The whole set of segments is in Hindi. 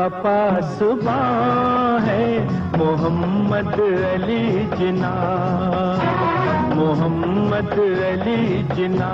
का पासबां है मोहम्मद अली जिना, मोहम्मद अली जिना।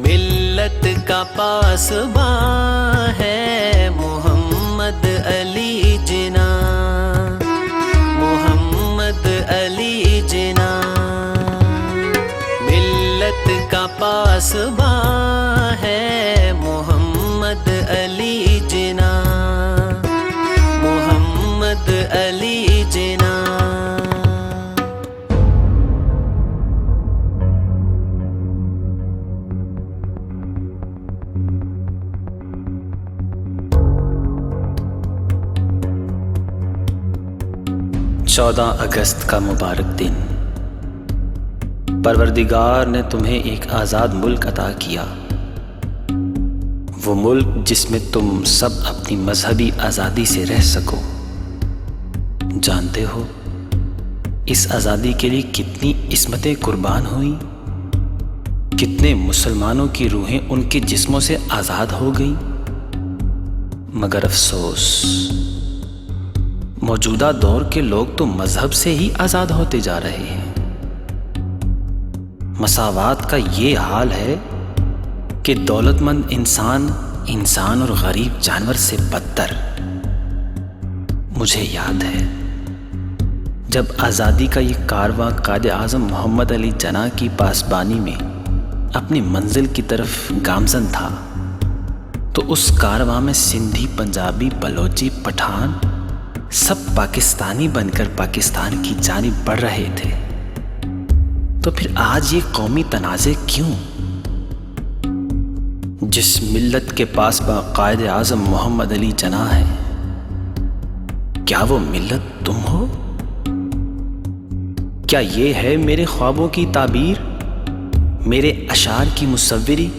मिल्लत का पासबां है मोहम्मद अली जिना, मोहम्मद अली जिना। मिल्लत का पासबां है मोहम्मद अली जिना, मोहम्मद अली जिना। चौदह अगस्त का मुबारक दिन। परवरदिगार ने तुम्हें एक आज़ाद मुल्क अता किया, वो मुल्क जिसमें तुम सब अपनी मजहबी आज़ादी से रह सको। जानते हो इस आज़ादी के लिए कितनी इस्मतें कुर्बान हुई, कितने मुसलमानों की रूहें उनके जिस्मों से आज़ाद हो गईं। मगर अफसोस, मौजूदा दौर के लोग तो मजहब से ही आज़ाद होते जा रहे हैं। मसावात का ये हाल है कि दौलतमंद इंसान और गरीब जानवर से बदतर। मुझे याद है जब आज़ादी का ये कारवां कायद आज़म मोहम्मद अली जिना की पासबानी में अपनी मंजिल की तरफ गामजन था, तो उस कारवां में सिंधी, पंजाबी, बलोची, पठान सब पाकिस्तानी बनकर पाकिस्तान की जानिब बढ़ रहे थे। तो फिर आज ये कौमी तनाज़े क्यों? जिस मिल्लत के पास बाक़ायद आज़म मोहम्मद अली जिना है, क्या वो मिल्लत तुम हो? क्या ये है मेरे ख्वाबों की ताबीर, मेरे अशार की मुसव्विरी?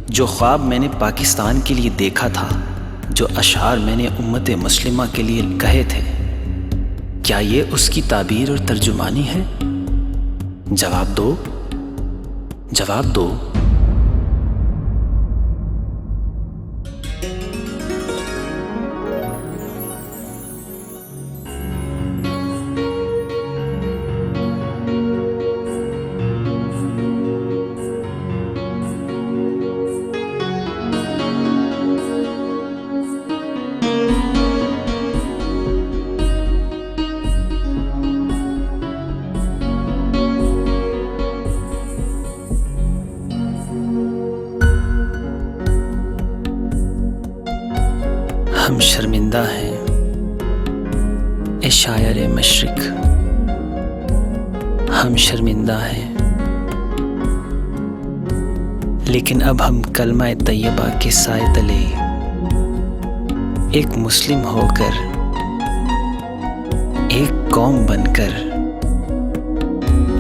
जो ख्वाब मैंने पाकिस्तान के लिए देखा था, जो अशार मैंने उम्मत मुस्लिमा के लिए कहे थे, क्या ये उसकी ताबीर और तर्जुमानी है? जवाब दो, जवाब दो। हम शर्मिंदा हैं ए शायर मशरिक, हम शर्मिंदा हैं, लेकिन अब हम कलमा तैयबा के साए तले एक मुस्लिम होकर, एक कौम बनकर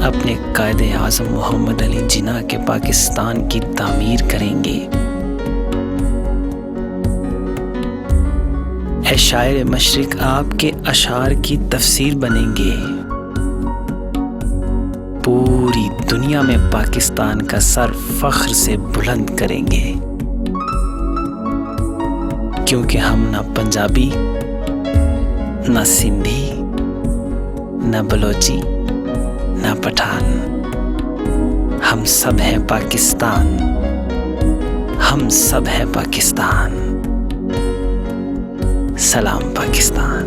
अपने कायदे आज़म मोहम्मद अली जिना के पाकिस्तान की तामीर करेंगे। ऐ शायर मशरिक, आपके अशार की तफसीर बनेंगे। पूरी दुनिया में पाकिस्तान का सर फख्र से बुलंद करेंगे, क्योंकि हम ना पंजाबी, ना सिंधी, ना बलोची, ना पठान, हम सब हैं पाकिस्तान, हम सब हैं पाकिस्तान। सलाम पाकिस्तान।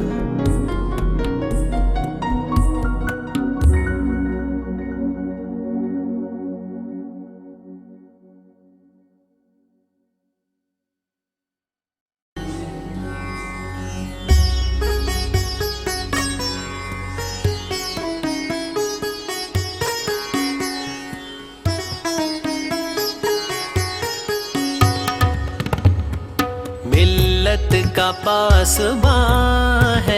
का पासबां है